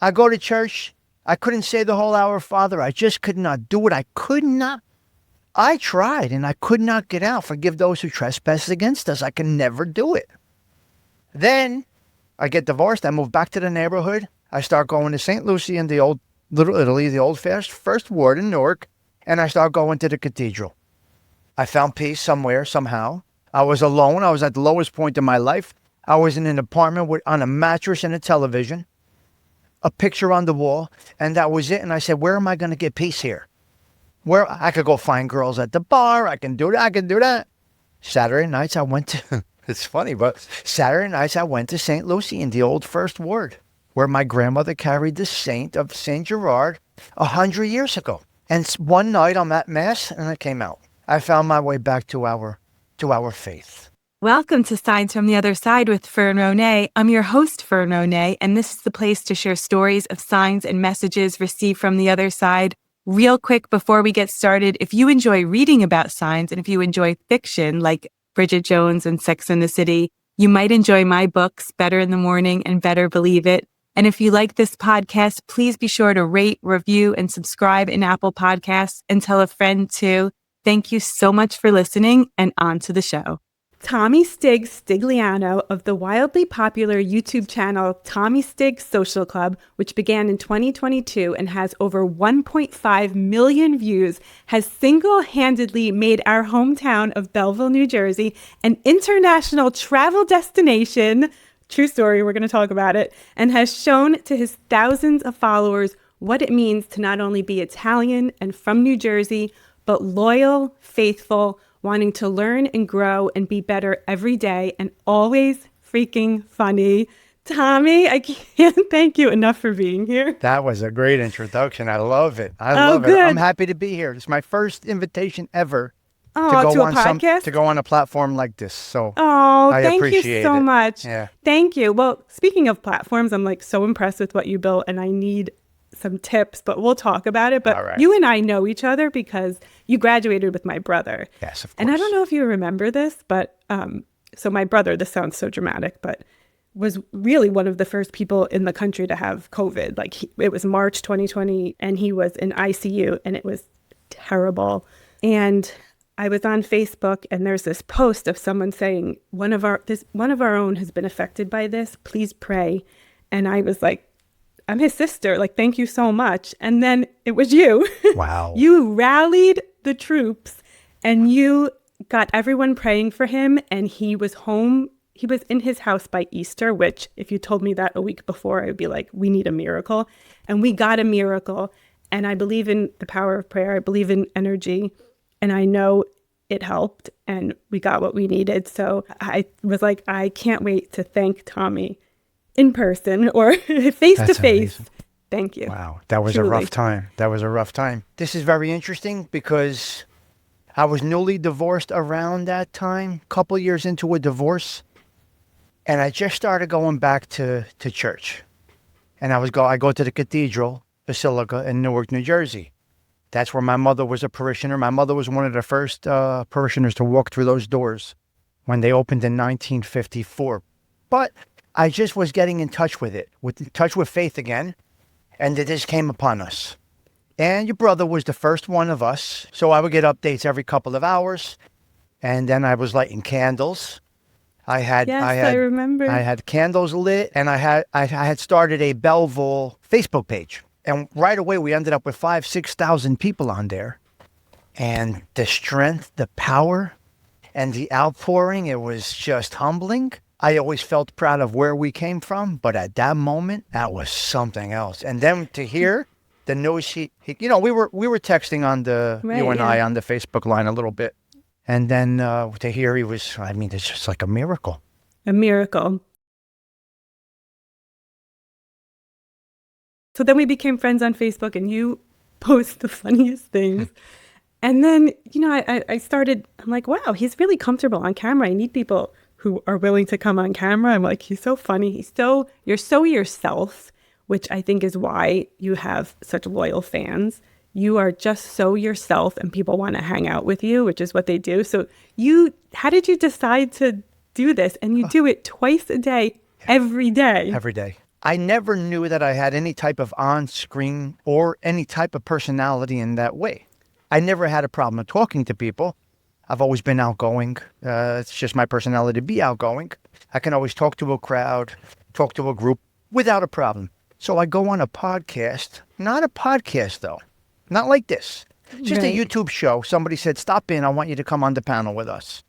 I go to church. I couldn't say the whole Our Father. I just could not do it. I could not. I tried and I could not get out. Forgive those who trespass against us. I can never do it. Then I get divorced. I move back to the neighborhood. I start going to St. Lucie in the old Little Italy, the old first ward in Newark, and I start going to the cathedral. I found peace somewhere, somehow. I was alone. I was at the lowest point in my life. I was in an apartment on a mattress and a television, a picture on the wall, and that was it. And I said, where am I going to get peace here? Where I could go find girls at the bar. I can do that. I can do that. Saturday nights I went to, it's funny, but Saturday nights I went to St. Lucie in the old first ward, where my grandmother carried the saint of St. Gerard 100 years ago. And one night I'm at Mass and I came out. I found my way back to our faith. Welcome to Signs from the Other Side with Fern Ronay. I'm your host, Fern Ronay, and this is the place to share stories of signs and messages received from the other side. Real quick before we get started, if you enjoy reading about signs and if you enjoy fiction like Bridget Jones and Sex and the City, you might enjoy my books, Better in the Morning and Better Believe It. And if you like this podcast, please be sure to rate, review, and subscribe in Apple Podcasts and tell a friend too. Thank you so much for listening, and on to the show. Tommy Stigs Stigliano of the wildly popular YouTube channel Tommy Stigs Social Club, which began in 2022 and has over 1.5 million views, has single-handedly made our hometown of Belleville, New Jersey, an international travel destination. True story, we're going to talk about it, and has shown to his thousands of followers what it means to not only be Italian and from New Jersey, but loyal, faithful, wanting to learn and grow and be better every day, and always freaking funny. Tommy, I can't thank you enough for being here. That was a great introduction. I love it. I love it. I'm happy to be here. It's my first invitation ever to a podcast? To go on a platform like this. So thank you so much. Yeah. Thank you. Well, speaking of platforms, I'm like so impressed with what you built, and I need some tips, but we'll talk about it. But You and I know each other because you graduated with my brother. Yes, of course. And I don't know if you remember this, but so my brother, this sounds so dramatic, but was really one of the first people in the country to have COVID. Like it was March 2020 and he was in ICU and it was terrible. And I was on Facebook and there's this post of someone saying, one of our own has been affected by this. Please pray. And I was like, I'm his sister. Like, thank you so much. And then it was you. Wow. You rallied the troops and you got everyone praying for him. And he was home. He was in his house by Easter, which if you told me that a week before, I would be like, we need a miracle. And we got a miracle. And I believe in the power of prayer. I believe in energy. And I know it helped and we got what we needed. So I was like, I can't wait to thank Tommy in person or face to face. Thank you. Wow. That was a rough time. This is very interesting because I was newly divorced around that time, couple years into a divorce. And I just started going back to church. And I go to the Cathedral Basilica in Newark, New Jersey. That's where my mother was a parishioner. My mother was one of the first parishioners to walk through those doors when they opened in 1954. But I just was getting in touch with faith again, and this came upon us. And your brother was the first one of us, so I would get updates every couple of hours, and then I was lighting candles. I remember. I had candles lit, and I had started a Belleville Facebook page, and right away we ended up with 5,000-6,000 people on there, and the strength, the power, and the outpouring, it was just humbling. I always felt proud of where we came from, but at that moment, that was something else. And then to hear the news, we were texting on I on the Facebook line a little bit. And then to hear it's just like a miracle. A miracle. So then we became friends on Facebook and you post the funniest things. And then, I'm like, wow, he's really comfortable on camera. I need people who are willing to come on camera. I'm like, he's so funny. You're so yourself, which I think is why you have such loyal fans. You are just so yourself and people want to hang out with you, which is what they do. So how did you decide to do this? And you do it twice a day, every day. Every day. I never knew that I had any type of on-screen or any type of personality in that way. I never had a problem talking to people. I've always been outgoing. It's just my personality to be outgoing. I can always talk to a crowd, talk to a group without a problem. So I go on a podcast, not a podcast though, not like this. Just a YouTube show. Somebody said, stop in. I want you to come on the panel with us.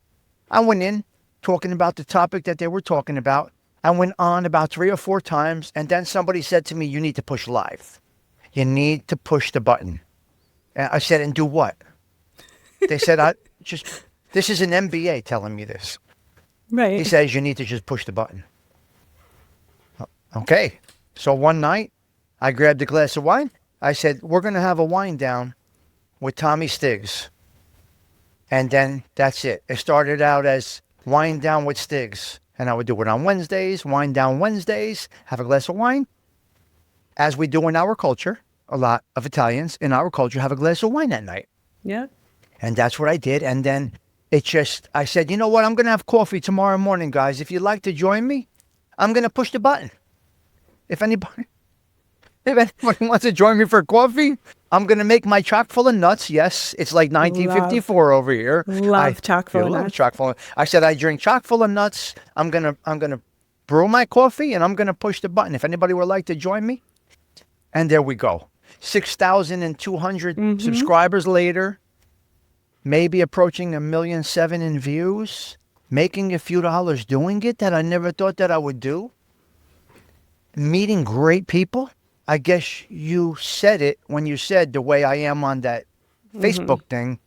I went in talking about the topic that they were talking about. I went on about 3 or 4 times. And then somebody said to me, you need to push live. You need to push the button. And I said, and do what? They said, this is an MBA telling me this. Right. He says, you need to just push the button. Okay. So one night, I grabbed a glass of wine. I said, we're going to have a wine down with Tommy Stigs. And then that's it. It started out as wine down with Stigs. And I would do it on Wednesdays, wine down Wednesdays, have a glass of wine. As we do in our culture, a lot of Italians in our culture have a glass of wine at night. Yeah. And that's what I did. And then I said, you know what? I'm going to have coffee tomorrow morning, guys. If you'd like to join me, I'm going to push the button. If anybody wants to join me for coffee, I'm going to make my chock full of nuts. Yes, it's like 1954 over here. Love chock full of nuts. Chock full. I said, I drink chock full of nuts. I'm going to brew my coffee and I'm going to push the button. If anybody would like to join me. And there we go. 6,200 subscribers later, maybe approaching 1.7 million in views, making a few dollars doing it that I never thought that I would do. Meeting great people. I guess you said it when you said the way I am on that Facebook thing,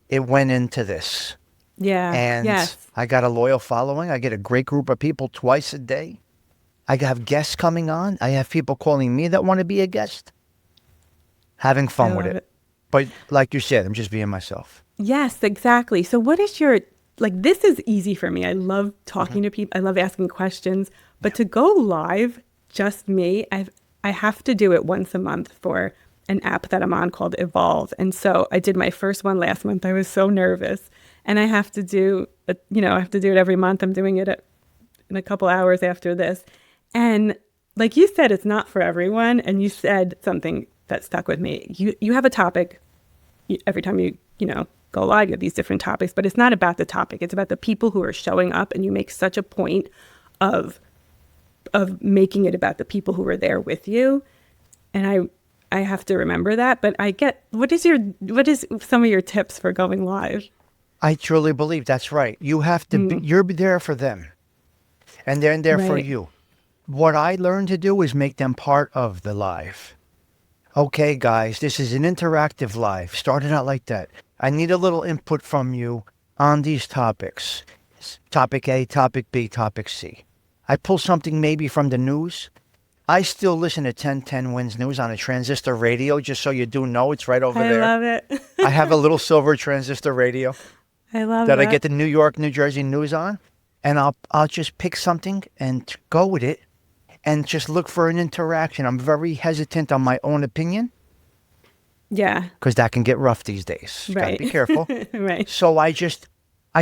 it went into this. Yeah. And I got a loyal following. I get a great group of people twice a day. I have guests coming on. I have people calling me that want to be a guest. Having fun with it. But like you said, I'm just being myself. Yes, exactly. So what is your, this is easy for me. I love talking to people. I love asking questions. But to go live, just me, I have to do it once a month for an app that I'm on called Evolve. And so I did my first one last month. I was so nervous. And I have to do, I have to do it every month. I'm doing it in a couple hours after this. And like you said, it's not for everyone. And you said something that stuck with me. You have a topic every time you go live, you have these different topics, but it's not about the topic. It's about the people who are showing up, and you make such a point of making it about the people who are there with you. And I have to remember that, but what is some of your tips for going live? I truly believe that's right. You have to you're there for them, and they're there for you. What I learned to do is make them part of the live. Okay, guys, this is an interactive live. Started out like that. I need a little input from you on these topics. Topic A, topic B, topic C. I pull something maybe from the news. I still listen to 1010 Wins News on a transistor radio, just so you do know it's right over there. I love it. I have a little silver transistor radio. I love that. I get the New York, New Jersey news on, and I'll just pick something and go with it. And just look for an interaction. I'm very hesitant on my own opinion. Yeah. Because that can get rough these days. Right. Gotta be careful. Right. So I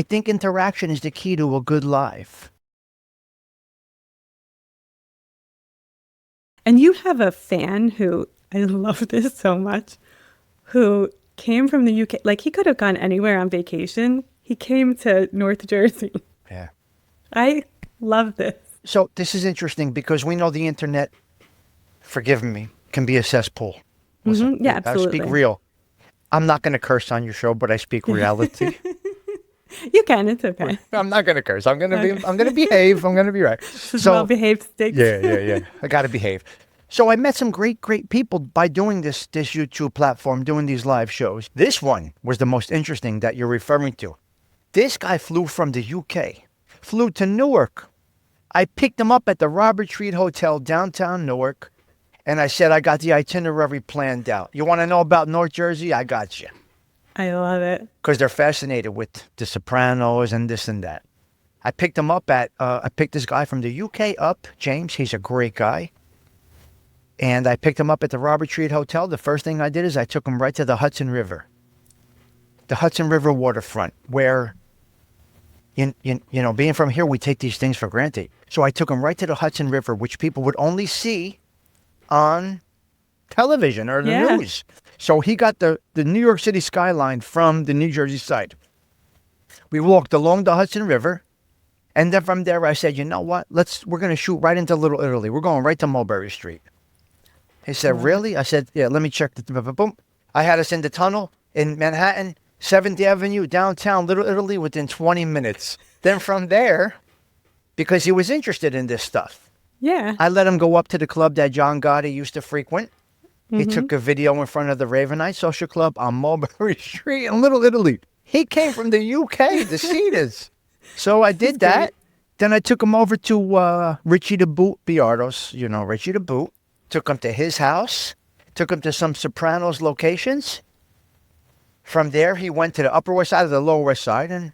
think interaction is the key to a good live. And you have a fan who, I love this so much, who came from the UK. Like, he could have gone anywhere on vacation. He came to North Jersey. Yeah. I love this. So this is interesting because we know the internet, forgive me, can be a cesspool. Listen, yeah, absolutely. I speak real. I'm not going to curse on your show, but I speak reality. You can. It's okay. I'm not going to curse. I'm going to behave. I'm going to be right. So well-behaved Stigs. Yeah. I got to behave. So I met some great people by doing this YouTube platform, doing these live shows. This one was the most interesting that you're referring to. This guy flew from the UK, flew to Newark. I picked him up at the Robert Treat Hotel downtown Newark, and I said, I got the itinerary planned out. You want to know about North Jersey? I got you. I love it. Because they're fascinated with The Sopranos and this and that. I picked him up I picked this guy from the UK up, James. He's a great guy. And I picked him up at the Robert Treat Hotel. The first thing I did is I took him right to the Hudson River. The Hudson River waterfront, where Being from here, we take these things for granted. So I took him right to the Hudson River, which people would only see on television or the Yeah. news. So he got the New York City skyline from the New Jersey side. We walked along the Hudson River. And then from there, I said, you know what? We're going to shoot right into Little Italy. We're going right to Mulberry Street. He said, really? I said, yeah, let me check the boom. I had us in the tunnel in Manhattan, 7th Avenue, downtown Little Italy within 20 minutes. Then from there, because he was interested in this stuff, Yeah. I let him go up to the club that John Gotti used to frequent. He Mm-hmm. took a video in front of the Ravenite Social Club on Mulberry Street in Little Italy. He came from the UK to see this. So I did that. great. Then I took him over to Richie the Boot Biardos, Richie the Boot. Took him to his house. Took him to some Sopranos locations. From there, he went to the Upper West Side or the Lower West Side, and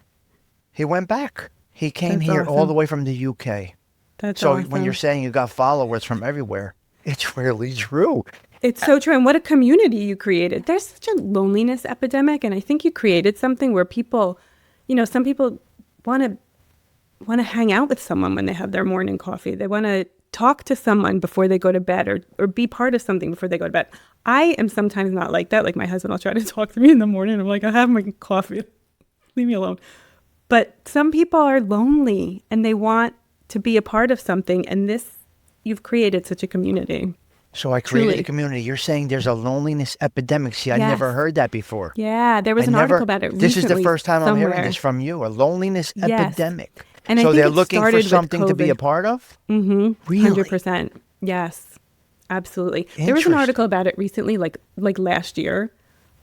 he went back. He came That's here all awesome. the way from the UK. That's So awesome. when you're saying you got followers from everywhere, it's really true. It's so true. And what a community you created. There's such a loneliness epidemic. And I think you created something where people, some people want to hang out with someone when they have their morning coffee. They want to talk to someone before they go to bed or be part of something before they go to bed. I am sometimes not like that. Like my husband will try to talk to me in the morning. I'm like, I have my coffee. Leave me alone. But some people are lonely and they want to be a part of something. And you've created such a community. So I created Truly. a community. You're saying there's a loneliness epidemic. See, I Yes. never heard that before. Yeah, there was I an never- article about it This is the recently first time I'm hearing somewhere. this from you. A loneliness Yes. epidemic. And I so think they're it looking for started with something to be a COVID. part of? Mm-hmm. Really? 100%. Yes, absolutely. There was an Interesting. article about it recently, like last year.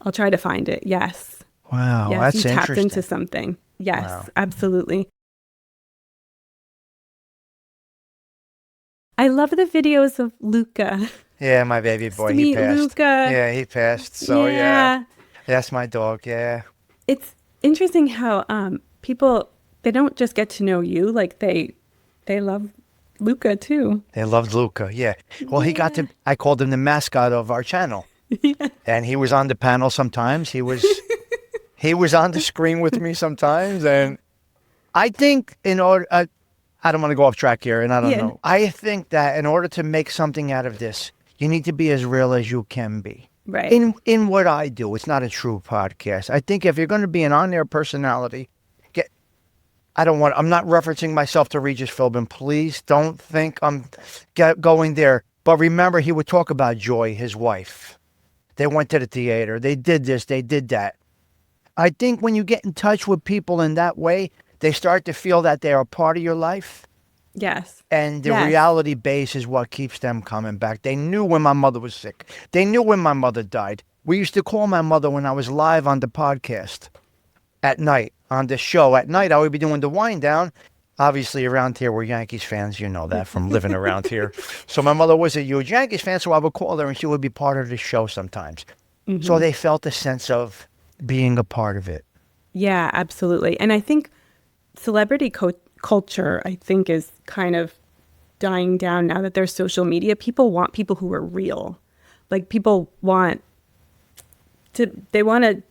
I'll try to find it. Yes. Wow, Yes, that's you tapped interesting. into something. Yes, Wow. absolutely. I love the videos of Luca. Yeah, my baby boy, he Sweet passed. Luca. Yeah, he passed. So yeah. That's my dog, yeah. It's interesting how people, they don't just get to know you, like they love Luca too. They loved Luca, yeah. Well, I called him the mascot of our channel. And he was on the panel sometimes. He was on the screen with me sometimes. And I think in order, I don't want to go off track here, and I don't know. I think that in order to make something out of this, you need to be as real as you can be. Right. In what I do, it's not a true podcast. I think if you're going to be an on-air personality, I'm not referencing myself to Regis Philbin. Please don't think I'm going there. But remember, he would talk about Joy, his wife. They went to the theater. They did this. They did that. I think when you get in touch with people in that way, they start to feel that they are part of your life. Yes. And the Yes. reality base is what keeps them coming back. They knew when my mother was sick. They knew when my mother died. We used to call my mother when I was live on the podcast at night, on the show. At night, I would be doing the wind down. Obviously, around here, we're Yankees fans. You know that from living around here. So my mother was a huge Yankees fan, so I would call her and she would be part of the show sometimes. Mm-hmm. So they felt a sense of being a part of it. Yeah, absolutely. And I think celebrity culture, I think, is kind of dying down now that there's social media. People want people who are real. Like people want to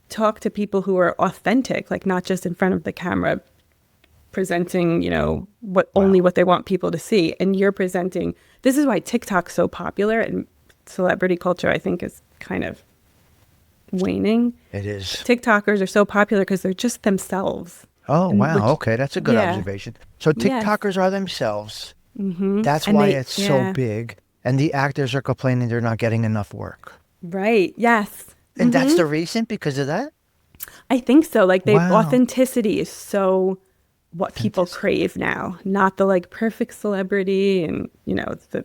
talk to people who are authentic, like not just in front of the camera presenting, only what they want people to see. And you're presenting, this is why TikTok's so popular, and celebrity culture, I think, is kind of waning. It is. TikTokers are so popular because they're just themselves. Oh, And wow. which- Okay, that's a good yeah. observation. So Yes. TikTokers are themselves. Mm-hmm. That's And why they- it's yeah. so big. And the actors are complaining they're not getting enough work. Right. Yes. And that's the reason because of that? I think so. Like Wow. authenticity is so what people crave now, not the perfect celebrity and the.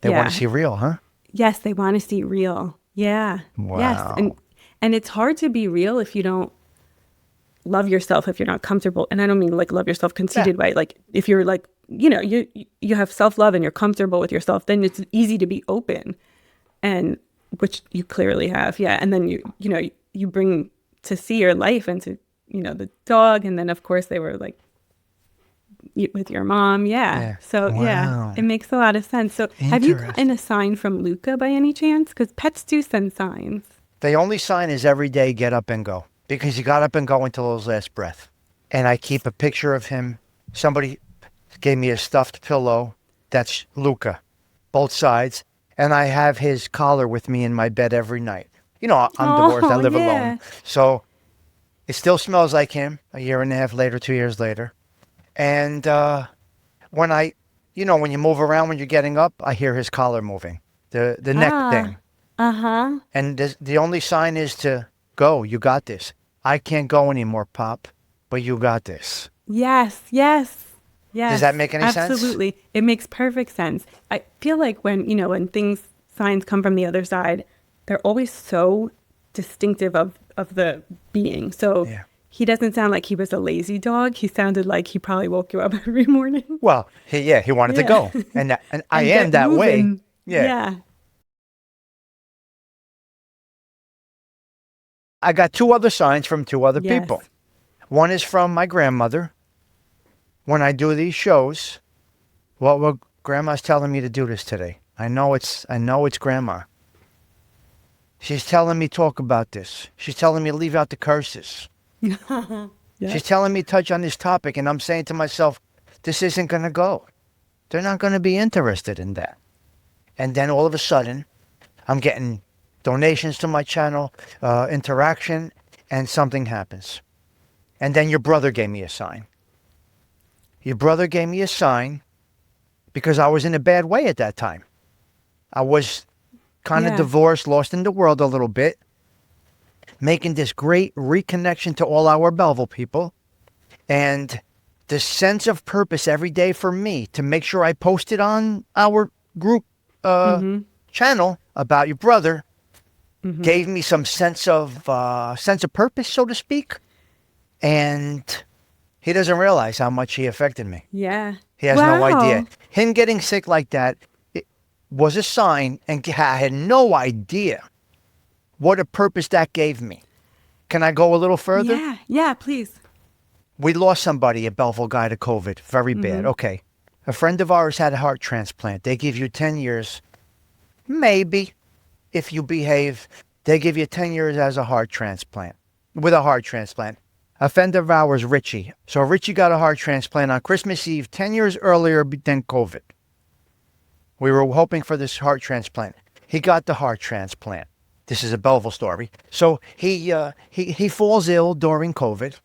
They want Yeah. to see real, huh? Yes, they want to see real. Yeah. Yes. Wow. And it's hard to be real if you don't love yourself, if you're not comfortable. And I don't mean love yourself conceited way. Like if you're you have self-love and you're comfortable with yourself, then it's easy to be open, and which you clearly have. Yeah. And then you bring to see your life into, the dog. And then of course they were with your mom. Yeah. Yeah. So Wow. yeah, it makes a lot of sense. So have you Interesting. gotten a sign from Luca by any chance? Because pets do send signs. The only sign is every day get up and go. Because you got up and go until his last breath. and I keep a picture of him. Somebody gave me a stuffed pillow. That's Luca, both sides. And I have his collar with me in my bed every night. You know, I'm divorced. I Oh, live alone. yeah. So it still smells like him a year and a half later, 2 years later. And when I, when you move around when you're getting up, I hear his collar moving, the neck Ah, thing. uh-huh. And the only sign is to go. You got this. I can't go anymore, Pop, but you got this. Yes, yes, Does yes, that make any sense? absolutely. It makes perfect sense. I feel like when signs come from the other side, they're always so distinctive of the being. So Yeah. he doesn't sound like he was a lazy dog. He sounded like he probably woke you up every morning. Well, he wanted to Yeah. go, and I And am get that way. moving. Yeah. Yeah. I got two other signs from two other people. Yes. One is from my grandmother. When I do these shows, well, Grandma's telling me to do this today. I know it's Grandma. She's telling me talk about this. She's telling me leave out the curses. Yes. She's telling me touch on this topic, and I'm saying to myself, this isn't going to go. They're not going to be interested in that. And then all of a sudden, I'm getting donations to my channel, interaction, and something happens. And then your brother gave me a sign. Your brother gave me a sign because I was in a bad way at that time. I was kind of Yeah. divorced, lost in the world a little bit, making this great reconnection to all our Belleville people. And the sense of purpose every day for me to make sure I posted on our group Mm-hmm. channel about your brother Mm-hmm. gave me some sense of purpose, so to speak. And he doesn't realize how much he affected me. Yeah. He has no idea. Wow. Him getting sick like that was a sign, and I had no idea what a purpose that gave me. Can I go a little further? Yeah. Yeah, please. We lost somebody, a Belleville guy, to COVID. Very bad. Mm-hmm. Okay. A friend of ours had a heart transplant. They give you 10 years, maybe, if you behave. They give you 10 years as a heart transplant, with a heart transplant. A friend of ours, Richie. So Richie got a heart transplant on Christmas Eve, 10 years earlier than COVID. We were hoping for this heart transplant. He got the heart transplant. This is a Belleville story. So he falls ill during COVID.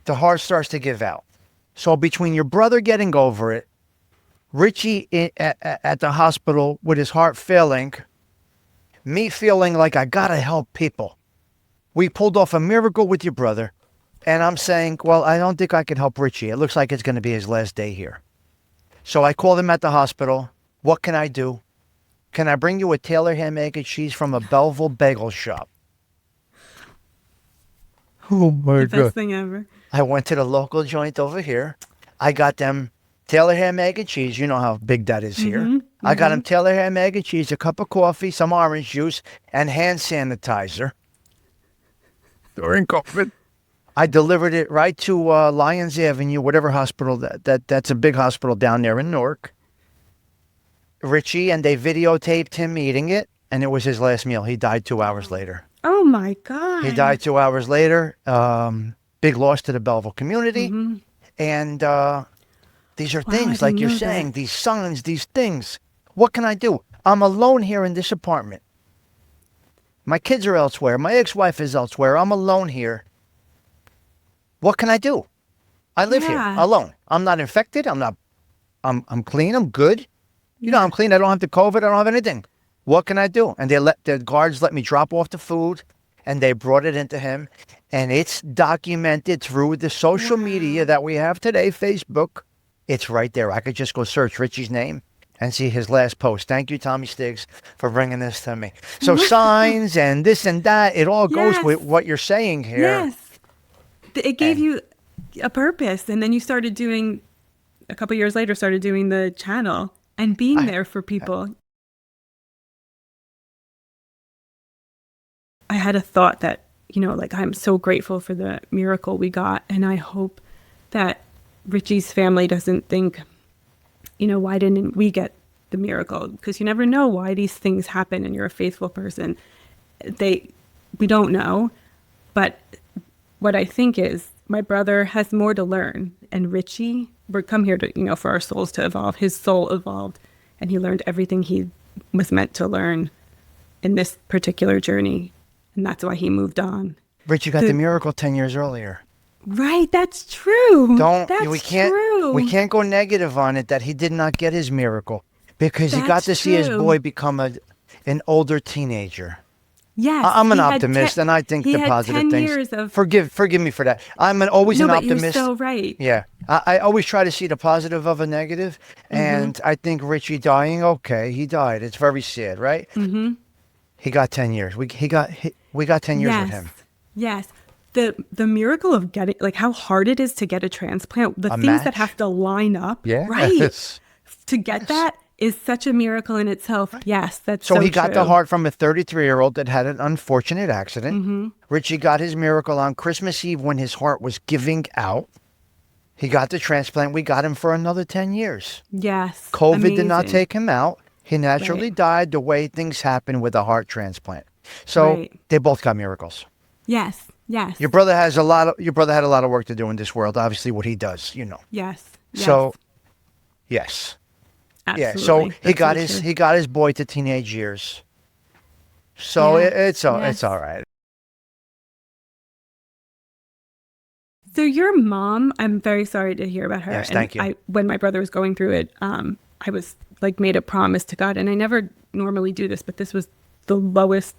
The heart starts to give out. So between your brother getting over it, Richie at the hospital with his heart failing, me feeling like I gotta help people. We pulled off a miracle with your brother, and I'm saying, well, I don't think I can help Richie. It looks like it's going to be his last day here. So I called him at the hospital. What can I do? Can I bring you a Taylor ham, egg, and cheese from a Belleville bagel shop? Oh my The God. best thing ever. I went to the local joint over here. I got them Taylor ham, egg, and cheese. You know how big that is here. Mm-hmm. I got them Taylor ham, egg, and cheese, a cup of coffee, some orange juice, and hand sanitizer. During COVID. I delivered it right to Lyons Avenue, whatever hospital that's a big hospital down there in Newark. Richie, and they videotaped him eating it, and it was his last meal. He died 2 hours later. Oh my God. He died 2 hours later. Big loss to the Belleville community. Mm-hmm. And these are Wow, I things, like didn't you're know saying, that. these signs, these things. What can I do? I'm alone here in this apartment. My kids are elsewhere. My ex-wife is elsewhere. I'm alone here. What can I do? I live here Yeah. alone. I'm not infected. I'm clean. I'm good. You know, I'm clean. I don't have the COVID. I don't have anything. What can I do? And the guards let me drop off the food, and they brought it into him. And it's documented through the social media that we have today, Facebook. It's right there. I could just go search Richie's name and see his last post. Thank you, Tommy Stigs, for bringing this to me. So signs and this and that, it all goes with Yes. what you're saying here. Yes. It gave And- you a purpose. And then you started doing, a couple years later, started doing the channel and being there for people. I had a thought that, like, I'm so grateful for the miracle we got. And I hope that Richie's family doesn't think, why didn't we get the miracle? Because you never know why these things happen and you're a faithful person. We don't know. But what I think is, my brother has more to learn. And Richie, we're come here to, for our souls to evolve. His soul evolved and he learned everything he was meant to learn in this particular journey. And that's why he moved on. Richie got the miracle 10 years earlier. Right, that's true. We can't go negative on it that he did not get his miracle because he got to see his boy become an older teenager. Yes, I'm an optimist, and I think the positive things. Forgive me for that. I'm always an optimist. You're so right. Yeah, I always try to see the positive of a negative, and I think Richie dying. Okay, he died. It's very sad, right? Mm-hmm. He got 10 years. We got 10 years with him. Yes. The miracle of getting, like, how hard it is to get a transplant, the things that have to line up, right? To get that is such a miracle in itself. Yes, that's so he got true. the heart from a 33-year-old that had an unfortunate accident. Mm-hmm. Richie got his miracle on Christmas Eve when his heart was giving out. He got the transplant. We got him for another 10 years. Yes. COVID did not take him out. He naturally died the way things happen with a heart transplant. So they both got miracles. Yes. Yes. Your brother had a lot of work to do in this world. Obviously, what he does, Yes. So, yes. Absolutely. Yeah. So he got his boy to teenage years. So it's all right. So your mom, I'm very sorry to hear about her. Yes, thank you. When my brother was going through it, I was made a promise to God, and I never normally do this, but this was the lowest,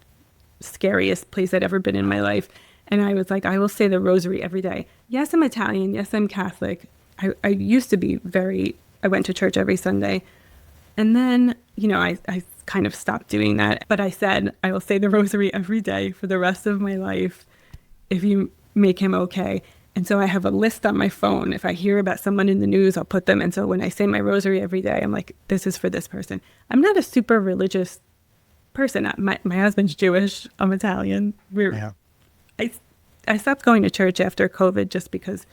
scariest place I'd ever been in my life. And I was like, I will say the rosary every day. Yes, I'm Italian. Yes, I'm Catholic. I used to be I went to church every Sunday. And then, I kind of stopped doing that. But I said, I will say the rosary every day for the rest of my life if you make him okay. And so I have a list on my phone. If I hear about someone in the news, I'll put them. And so when I say my rosary every day, I'm like, this is for this person. I'm not a super religious person. My husband's Jewish. I'm Italian. I stopped going to church after COVID just because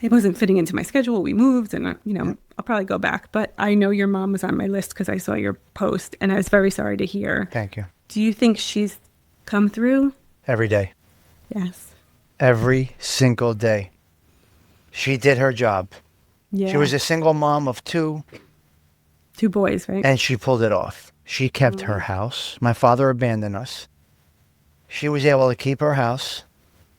it wasn't fitting into my schedule. We moved and, I'll probably go back. But I know your mom was on my list because I saw your post and I was very sorry to hear. Thank you. Do you think she's come through? Every day. Yes. Every single day. She did her job. Yeah. She was a single mom of two. Two boys, right? And she pulled it off. She kept her house. My father abandoned us. She was able to keep her house.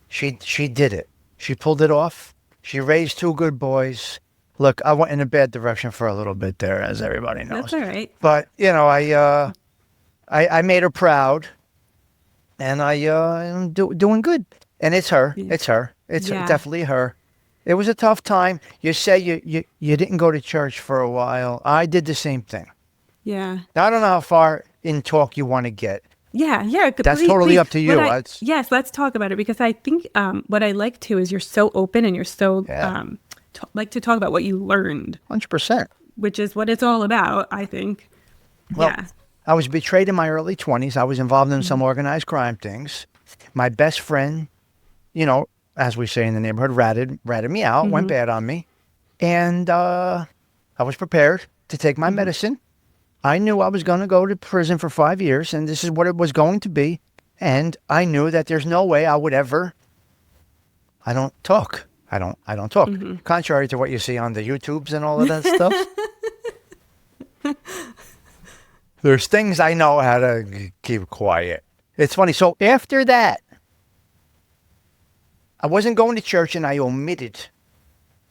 She did it. She pulled it off. She raised two good boys. Look, I went in a bad direction for a little bit there, as everybody knows. That's all right. But I made her proud, and I'm doing good. And it's her. Yeah. It's her. It's definitely her. It was a tough time. You say you didn't go to church for a while. I did the same thing. Yeah. Now, I don't know how far in talk you want to get. Yeah. That's totally up to you. Yes, let's talk about it because I think what I like too is you're so open and you're so like to talk about what you learned. 100%. Which is what it's all about, I think. Well, I was betrayed in my early 20s. I was involved in some organized crime things. My best friend, as we say in the neighborhood, ratted me out, went bad on me. And I was prepared to take my medicine. I knew I was going to go to prison for 5 years, and this is what it was going to be. And I knew that there's no way I would ever. I don't talk. Contrary to what you see on the YouTubes and all of that stuff. There's things I know how to keep quiet. It's funny. So after that, I wasn't going to church, and I omitted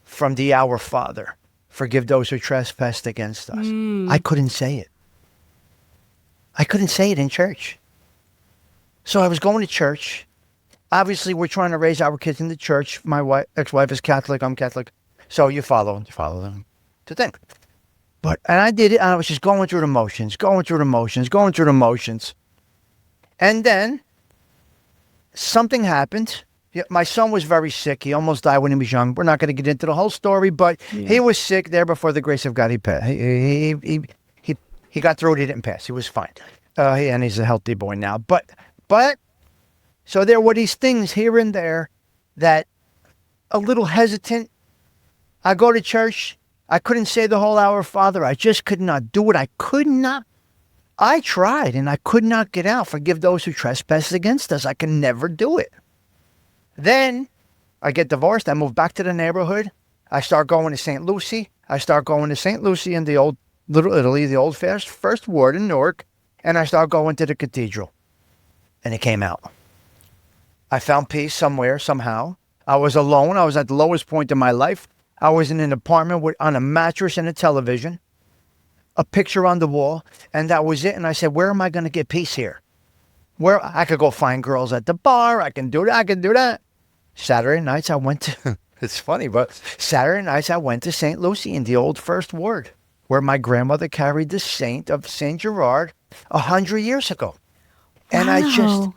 from the Our Father. Forgive those who trespass against us. I couldn't say it. I couldn't say it in church. So I was going to church. Obviously, we're trying to raise our kids in the church. My ex-wife is Catholic. I'm Catholic. So you follow them to think. And I did it, and I was just going through the motions. And then something happened. My son was very sick. He almost died when he was young. We're not going to get into the whole story, but he was sick there before the grace of God. He passed. He got through it. He didn't pass. He was fine. And he's a healthy boy now. But so there were these things here and there that a little hesitant. I go to church. I couldn't say the whole Our Father. I just could not do it. I could not. I tried and I could not get out. Forgive those who trespass against us. I can never do it. Then I get divorced. I move back to the neighborhood. I start going to St. Lucie. I start going to St. Lucie in the old Little Italy, the old first ward in Newark. And I start going to the cathedral. And it came out. I found peace somewhere, somehow. I was alone. I was at the lowest point in my life. I was in an apartment on a mattress and a television, a picture on the wall, and that was it. And I said, where am I going to get peace here? Where I could go find girls at the bar. I can do that. I can do that. Saturday nights I went to, it's funny, but Saturday nights I went to St. Lucie in the old first ward, where my grandmother carried the saint of St. Gerard 100 years ago. And Wow.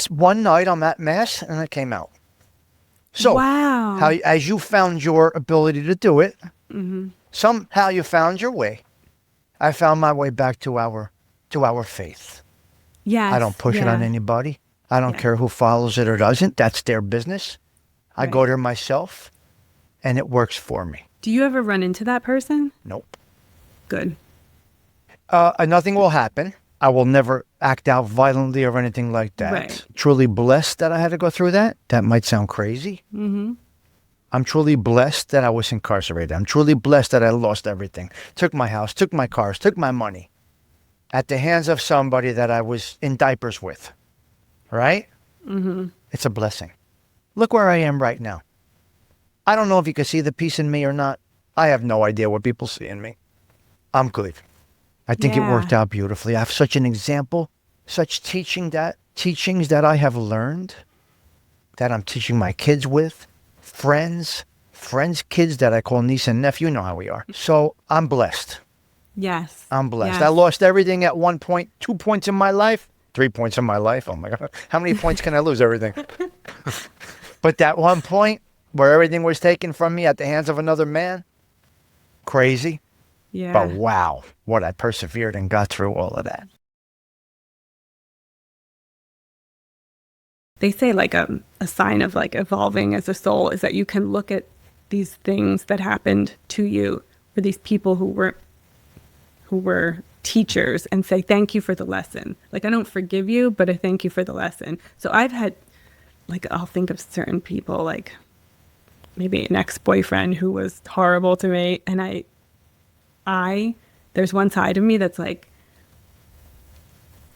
One night I'm at mass and it came out. So Wow. as you found your ability to do it, somehow you found your way. I found my way back to our faith. Yes. I don't push it on anybody. I don't care who follows it or doesn't. That's their business. I go there myself, and it works for me. Do you ever run into that person? Nope. Good. Nothing will happen. I will never act out violently or anything like that. Right. Truly blessed that I had to go through that. That might sound crazy. Mm-hmm. I'm truly blessed that I was incarcerated. I'm truly blessed that I lost everything. Took my house, took my cars, took my money at the hands of somebody that I was in diapers with. Right? Mm-hmm. It's a blessing. Look where I am right now. I don't know if you can see the peace in me or not. I have no idea what people see in me. I'm good. I think it worked out beautifully. I have such an example, such teachings that I have learned, that I'm teaching my kids with, friends, kids that I call niece and nephew. You know how we are. So I'm blessed. Yes. I'm blessed. Yes. I lost everything at 1 point, 2 points in my life, 3 points in my life. Oh my God. How many points can I lose? Everything. But that 1 point where everything was taken from me at the hands of another man, crazy. Yeah. But wow, what I persevered and got through all of that. They say like a sign of like evolving as a soul is that you can look at these things that happened to you, or these people who were teachers, and say, thank you for the lesson. Like, I don't forgive you, but I thank you for the lesson. So I've had, like, I'll think of certain people, like maybe an ex-boyfriend who was horrible to me. And there's one side of me that's like,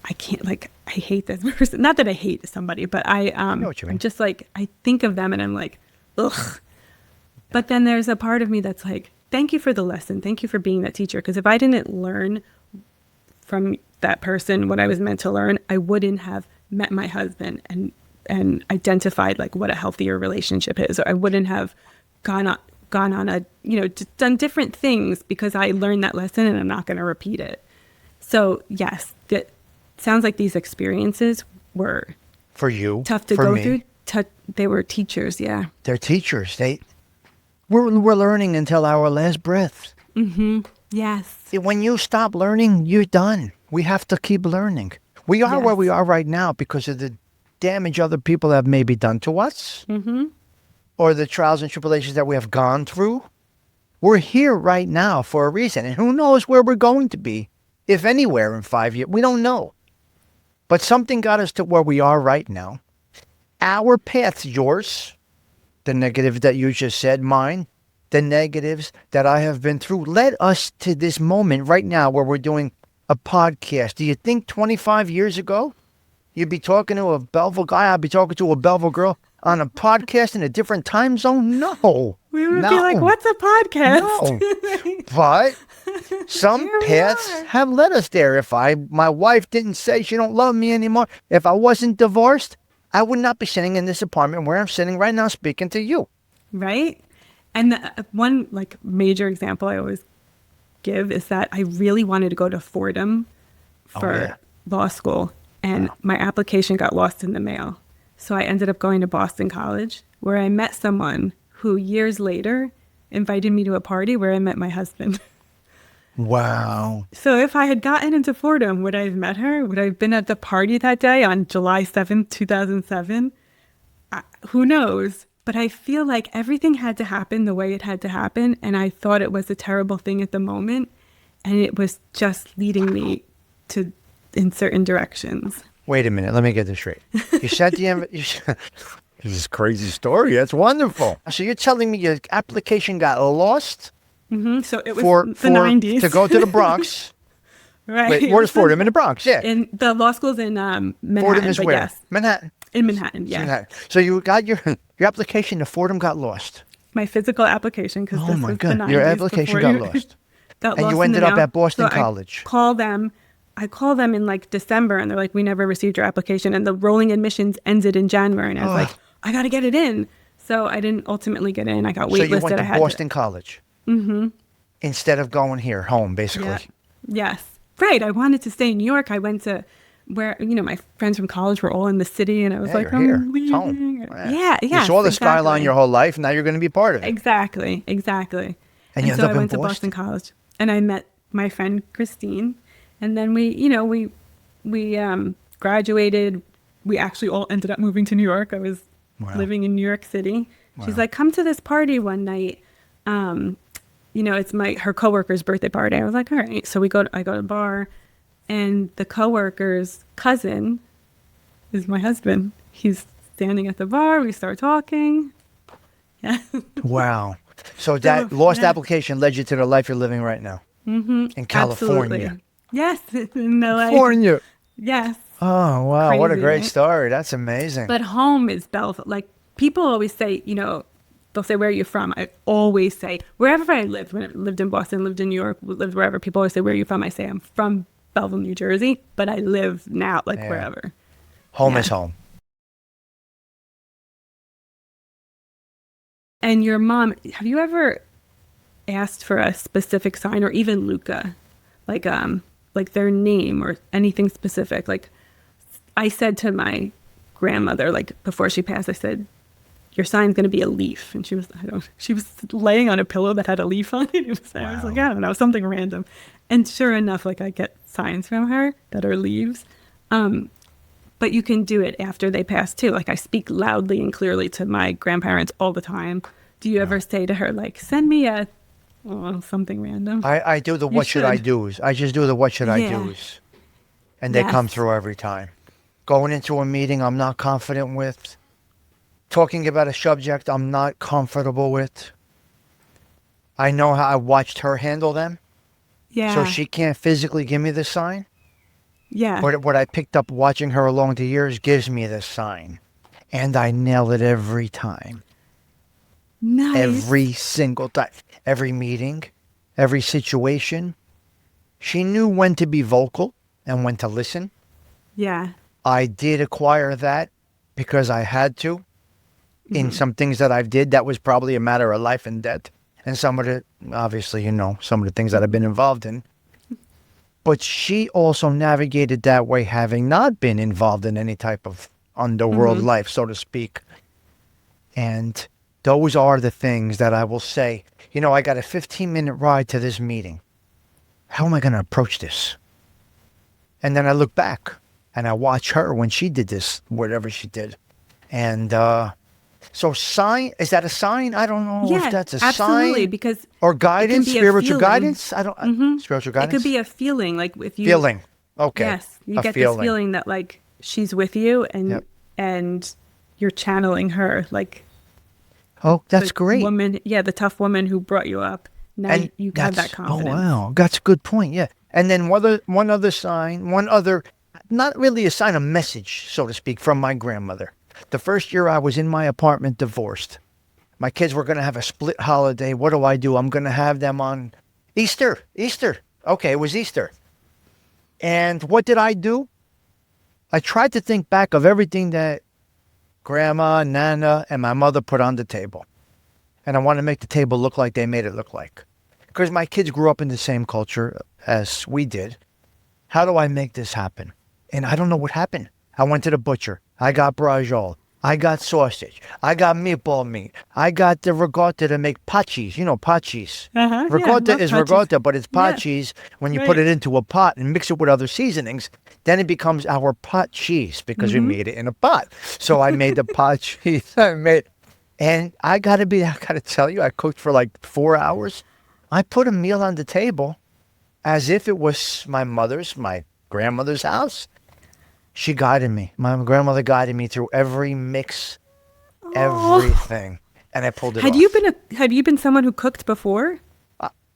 I can't, like, I hate this person. Not that I hate somebody, but know what you mean. I'm just like, I think of them and I'm like, ugh. But then there's a part of me that's like, thank you for the lesson. Thank you for being that teacher. Because if I didn't learn from that person what I was meant to learn, I wouldn't have met my husband and identified like what a healthier relationship is. Or I wouldn't have gone on a, just done different things because I learned that lesson and I'm not going to repeat it. So yes, that sounds like these experiences were For you, tough to for go me, through. They were teachers. Yeah. They're teachers. We're learning until our last breath. Mm-hmm. Yes. When you stop learning, you're done. We have to keep learning. We are where we are right now because of the damage other people have maybe done to us, or the trials and tribulations that we have gone through. We're here right now for a reason, and who knows where we're going to be, if anywhere in 5 years. We don't know. But something got us to where we are right now. Our path's yours. The negative that you just said, mine. The negatives that I have been through led us to this moment right now where we're doing a podcast. Do you think 25 years ago you'd be talking to a Belleville guy, I'd be talking to a Belleville girl on a podcast in a different time zone? No. We would be like, what's a podcast? No. But some paths have led us there. If my wife didn't say she don't love me anymore, if I wasn't divorced, I would not be sitting in this apartment where I'm sitting right now speaking to you. Right? And one like major example I always give is that I really wanted to go to Fordham for law school, and my application got lost in the mail. So I ended up going to Boston College, where I met someone who years later invited me to a party where I met my husband. Wow. So if I had gotten into Fordham, would I have met her? Would I have been at the party that day on July 7th, 2007? Who knows? But I feel like everything had to happen the way it had to happen. And I thought it was a terrible thing at the moment. And it was just leading me in certain directions. Wait a minute. Let me get this straight. You said This is a crazy story. That's wonderful. So you're telling me your application got lost So it was for the 90s. to go to the Bronx. Right. Wait, where's Fordham? In the Bronx, yeah. In the law school's in Manhattan. Fordham is but where? Yes, Manhattan. in Manhattan, It's yeah. Manhattan. So you got your application to Fordham got lost. My physical application, because Oh this my was God. the 90s. Your application before got lost. got And lost you in the ended up mail. at Boston So College. I call them in like December, and they're like, we never received your application. And the rolling admissions ended in January. And I was like, I got to get it in. So I didn't ultimately get in. I got waitlisted. So you went to Boston College. Mm-hmm. Instead of going here, home, basically. Yeah. Yes. Right. I wanted to stay in New York. I went to where, my friends from college were all in the city. And I was Yeah, like, you're here. I'm It's home. leaving. Yeah. Yeah. You saw the skyline your whole life. Now you're going to be part of it. Exactly. And you so ended up I in went to Boston College, and I met my friend Christine, and then we graduated. We actually all ended up moving to New York. I was living in New York City. She's like, come to this party one night. It's her coworker's birthday party. I was like, all right. So I go to a bar, and the coworker's cousin is my husband. He's standing at the bar. We start talking. Yeah. Wow. So that lost application led you to the life you're living right now. Mm-hmm. In California. Absolutely. Yes. In LA. California. Yes. Oh, wow. Crazy, what a great right? story. That's amazing. But home is Belleville. Like, people always say, they'll say, where are you from? I always say, wherever I lived, when I lived in Boston, lived in New York, lived wherever, people always say, where are you from? I say, I'm from Belleville, New Jersey, but I live now, wherever. Home is home. And your mom, have you ever asked for a specific sign, or even Luca, like their name or anything specific? Like, I said to my grandmother, like before she passed, I said, your sign's going to be a leaf. And she was laying on a pillow that had a leaf on it. I was like, I don't know, something random. And sure enough, like, I get signs from her that are leaves. But you can do it after they pass too. Like, I speak loudly and clearly to my grandparents all the time. Do you ever say to her, like, send me something random? I do the what should I do's. I just do the what should I do's. And they come through every time. Going into a meeting I'm not confident with. Talking about a subject I'm not comfortable with. I know how I watched her handle them. Yeah. So she can't physically give me the sign. Yeah. But what I picked up watching her along the years gives me the sign. And I nail it every time. Nice. Every single time. Every meeting. Every situation. She knew when to be vocal and when to listen. Yeah. I did acquire that because I had to. In some things that I've did, that was probably a matter of life and death. And some of the, obviously, some of the things that I've been involved in. But she also navigated that way, having not been involved in any type of underworld life, so to speak. And those are the things that I will say, I got a 15-minute ride to this meeting. How am I going to approach this? And then I look back and I watch her when she did this, whatever she did. And, so sign, is that a sign? I don't know if that's a absolutely, sign. Because or guidance, spiritual guidance. I don't, spiritual It guidance. could be a feeling, like if you. Feeling. Okay. Yes. You get this feeling that like she's with you and you're channeling her. Like. Oh, that's great. The tough woman who brought you up. Now you have that confidence. Oh, wow. That's a good point. Yeah. And then one other sign, not really a sign, a message, so to speak, from my grandmother. The first year I was in my apartment divorced. My kids were going to have a split holiday. What do? I'm going to have them on Easter. Okay, it was Easter. And what did I do? I tried to think back of everything that Grandma, Nana, and my mother put on the table. And I wanted to make the table look like they made it look like. Because my kids grew up in the same culture as we did. How do I make this happen? And I don't know what happened. I went to the butcher. I got brajol. I got sausage. I got meatball meat. I got the ricotta to make pachis. Pachis. Ricotta is ricotta, but it's pachis when you put it into a pot and mix it with other seasonings. Then it becomes our pot cheese because we made it in a pot. So I made the pot cheese. And I gotta tell you, I cooked for like 4 hours. I put a meal on the table as if it was my grandmother's house. She guided me. My grandmother guided me through every mix everything. And I pulled it Had off. you been someone who cooked before?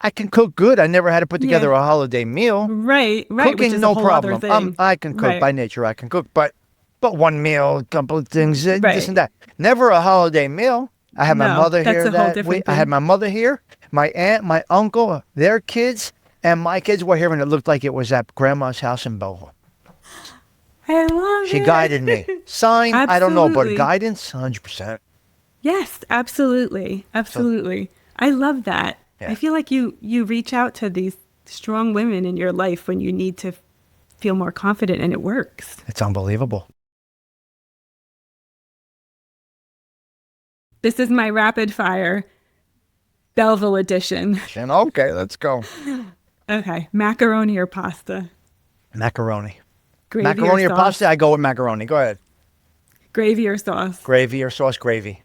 I can cook good. I never had to put together Yeah. a holiday meal. Right, which Cooking, is a no whole other problem. thing. I can cook Right, by nature. I can cook, but one meal, a couple of things, this and right. that. Never a holiday meal. I had my No, mother that's here a whole that week. different I had thing. my mother here, my aunt, my uncle, their kids, and my kids were here, and it looked like it was at Grandma's house in Belleville. I love She guided me. it. Sign, I don't know, but Absolutely. guidance, 100%. Yes, absolutely. So Absolutely. I love that. I yeah, feel like you reach out to these strong women in your life when you need to feel more confident and it works. it's unbelievable. This is my rapid fire Belleville edition. Okay, let's go. Okay, macaroni or pasta? Macaroni. Gravy or Macaroni or sauce? pasta? I go with macaroni. Go ahead. Gravy or sauce? Gravy or sauce gravy?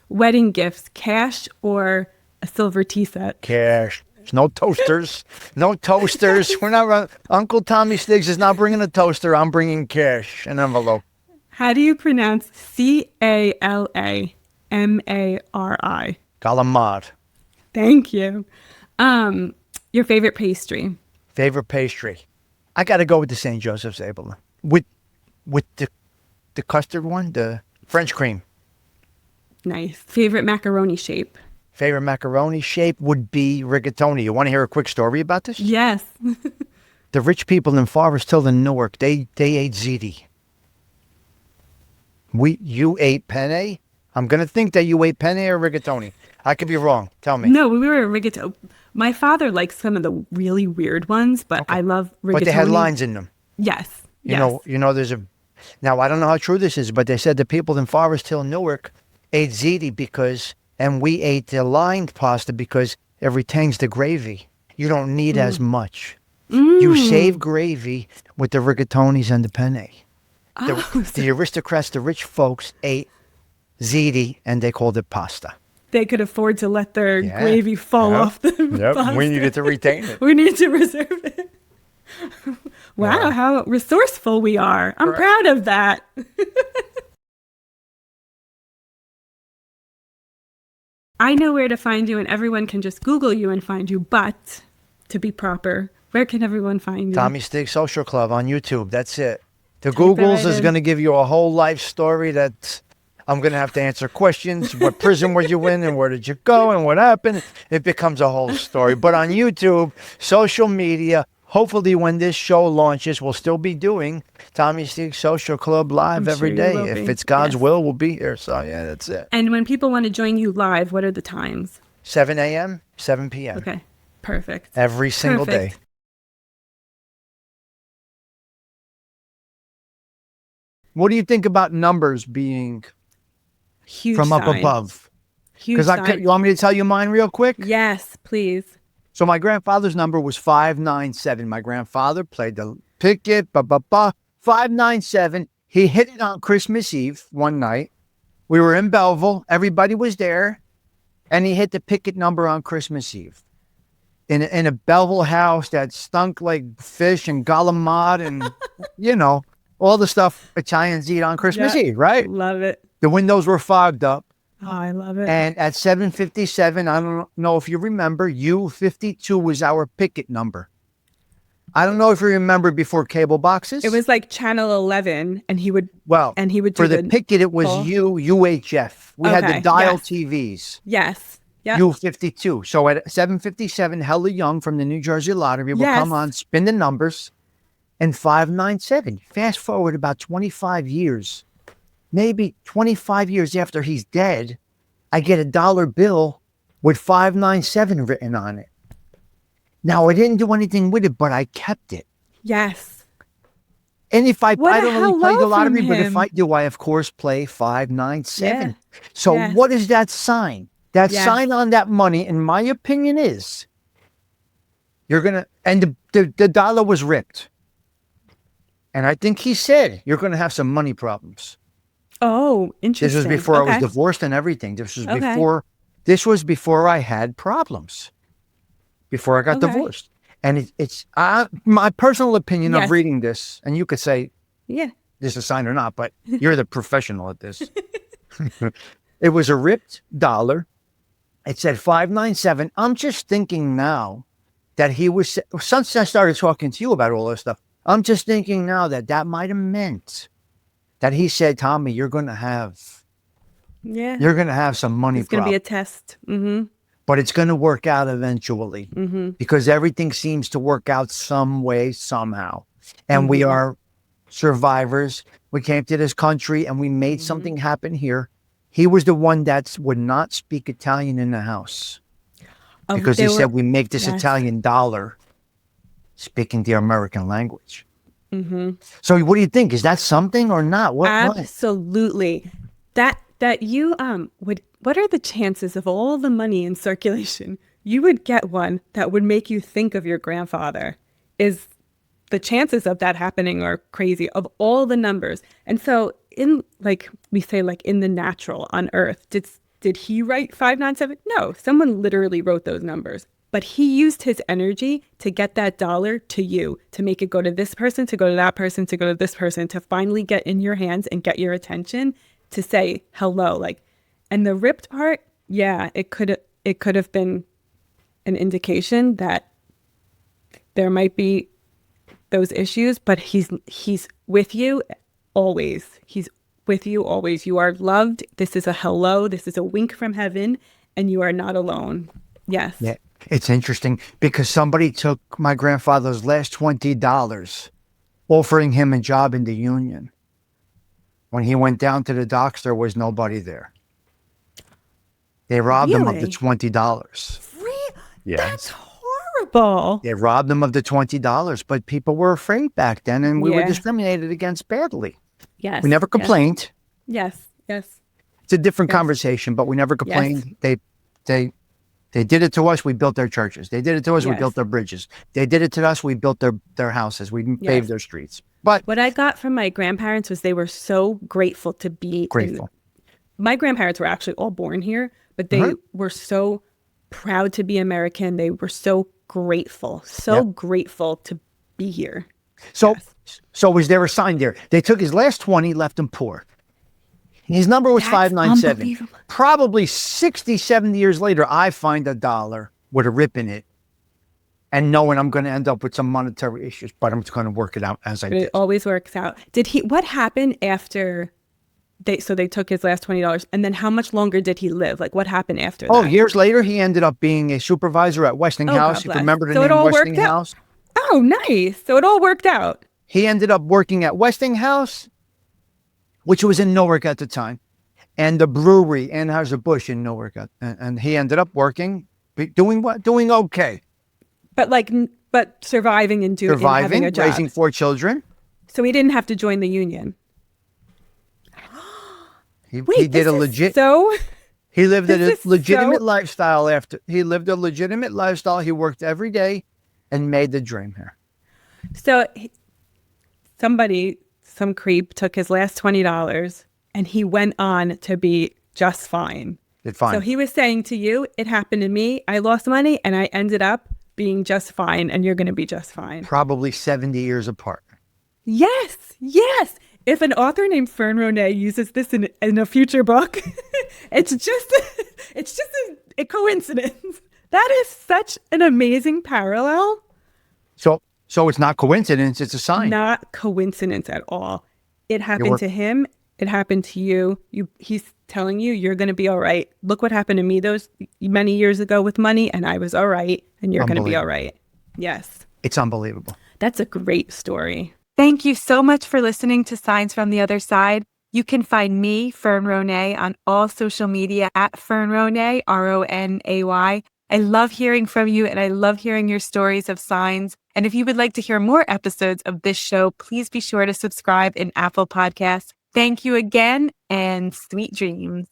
Wedding gifts, cash or a silver tea set? Cash. There's no toasters. No toasters. We're not run. Uncle Tommy Stigs is not bringing a toaster. I'm bringing cash, an envelope. How do you pronounce Calamari? Calamad. Thank you. Your favorite pastry? Favorite pastry? I got to go with the St. Joseph's Abel. With the custard one, the French cream. Nice. Favorite macaroni shape? Favorite macaroni shape would be rigatoni. You want to hear a quick story about this? Yes. The rich people in Forest Hill and Newark, they ate ziti. You ate penne? I'm going to think that you ate penne or rigatoni. I could be wrong. Tell me. No, we were rigatoni. My father likes some of the really weird ones, but I love rigatoni. But they had lines in them. Yes. You know, there's a. Now I don't know how true this is, but they said the people in Forest Hill, Newark, ate ziti and we ate the lined pasta because it retains the gravy. You don't need as much. You save gravy with the rigatonis and the penne. The aristocrats, the rich folks, ate ziti and they called it pasta. They could afford to let their Yeah. gravy fall Yep. off the Yep. pasta. We needed to retain it. We need to reserve it. Wow, Yeah. how resourceful we are. I'm Correct. proud of that. I know where to find you, and everyone can just Google you and find you, but to be proper, where can everyone find you? Tommy Stigs Social Club on YouTube. That's it. The Type it Googles right is in. going to give you a whole life story that I'm going to have to answer questions. What prison were you in and where did you go and what happened? It becomes a whole story. But on YouTube, social media, hopefully when this show launches, we'll still be doing Tommy Stigs Social Club live I'm every sure you day. will If be. it's God's Yes. will, we'll be here. So yeah, that's it. And when people want to join you live, what are the times? 7 a.m., 7 p.m. Okay, perfect. Every single Perfect. day. What do you think about numbers being Huge from up sign. above? Huge Because sign. you want me to tell you mine real quick? Yes, please. So my grandfather's number was 597. My grandfather played the picket, 597. He hit it on Christmas Eve one night. We were in Belleville. Everybody was there. And he hit the picket number on Christmas Eve. In a Belleville house that stunk like fish and galamad and, you know, all the stuff Italians eat on Christmas Yeah. Eve, right? Love it. The windows were fogged up. Oh, I love it. And at 7:57, I don't know if you remember, U52 was our picket number. I don't know if you remember before cable boxes. It was like channel 11, and he would do for the picket, it was call. UHF. We had the Okay, dial yes. TVs. Yes. Yeah. U52. So at 7:57, Hella Young from the New Jersey Lottery will Yes. come on, spin the numbers, and 597. Fast forward about 25 years, maybe 25 years after he's dead, I get a dollar bill with 597 written on it. Now, I didn't do anything with it, but I kept it. Yes. And if I What a don't really play the hello from lottery, but if him. I do, I of course play 597. Yeah. So Yes. what is that sign? That Yes. sign on that money, in my opinion, is you're gonna, and the dollar was ripped. And I think he said you're gonna have some money problems. Oh, interesting. This was before I Okay. was divorced and everything. This was Okay. before I had problems. Before I got Okay. divorced. And it's my personal opinion Yes. of reading this, and you could say Yeah. this is a sign or not, but you're the professional at this. It was a ripped dollar. It said 597. I'm just thinking now that he was, since I started talking to you about all this stuff, I'm just thinking now that that might have meant that he said, Tommy, you're going to have some money It's going to be problem, a test. Mm-hmm. but it's going to work out eventually because everything seems to work out some way, somehow. And we are survivors. We came to this country and we made something happen here. He was the one that would not speak Italian in the house because he said we make this Italian dollar speaking the American language. So what do you think? Is that something or not? What? Absolutely. That you what are the chances of all the money in circulation you would get one that would make you think of your grandfather? Is the chances of that happening are crazy, of all the numbers. And so in, like we say, like in the natural on earth, did he write 597? No, someone literally wrote those numbers. But he used his energy to get that dollar to you, to make it go to this person, to go to that person, to go to this person, to finally get in your hands and get your attention, to say hello. Like, and the ripped part, yeah, it could have been an indication that there might be those issues, but he's with you always. He's with you always. You are loved. This is a hello. This is a wink from heaven, and you are not alone. Yes. Yeah. It's interesting because somebody took my grandfather's last $20, offering him a job in the union. When he went down to the docks, there was nobody there. They robbed him of the $20. Really? Yeah. That's horrible. They robbed him of the $20, but people were afraid back then, and we were discriminated against badly. Yes. We never complained. Yes. Yes. It's a different conversation, but we never complained. Yes. They did it to us. We built their churches. They did it to us. We built their bridges. They did it to us. We built their houses. We paved their streets. But what I got from my grandparents was they were so grateful to be grateful. My grandparents were actually all born here, but they were so proud to be American. They were so grateful to be here. So was there a sign there? They took his last 20, left him poor. His number was 597. Probably 60, 70 years later, I find a dollar with a rip in it and knowing I'm going to end up with some monetary issues, but I'm just going to work it out as I did. It always works out. What happened after they took his last $20, and then how much longer did he live? Like, what happened after that? Oh, years later, he ended up being a supervisor at Westinghouse. If you remember the name Westinghouse. Oh, nice. So it all worked out. He ended up working at Westinghouse, which was in Newark at the time, and the brewery, Anheuser-Busch in Newark. And he ended up working, doing what? Doing okay. But surviving and having a job. Raising 4 children. So he didn't have to join the union. He did a legit. He lived a legitimate lifestyle he lived a legitimate lifestyle. He worked every day and made the dream here. So some creep took his last $20 and he went on to be just fine. Did fine. So he was saying to you, it happened to me. I lost money and I ended up being just fine, and you're going to be just fine. Probably 70 years apart. Yes. Yes. If an author named Fern Ronay uses this in a future book, it's just a coincidence. That is such an amazing parallel. So it's not coincidence, it's a sign. Not coincidence at all. It happened to him. It happened to you. He's telling you you're going to be all right. Look what happened to me those many years ago with money, and I was all right, and you're going to be all right. Yes. It's unbelievable. That's a great story. Thank you so much for listening to Signs from the Other Side. You can find me, Fern Ronay, on all social media at Fern Ronay, Ronay. I love hearing from you, and I love hearing your stories of signs. And if you would like to hear more episodes of this show, please be sure to subscribe in Apple Podcasts. Thank you again, and sweet dreams.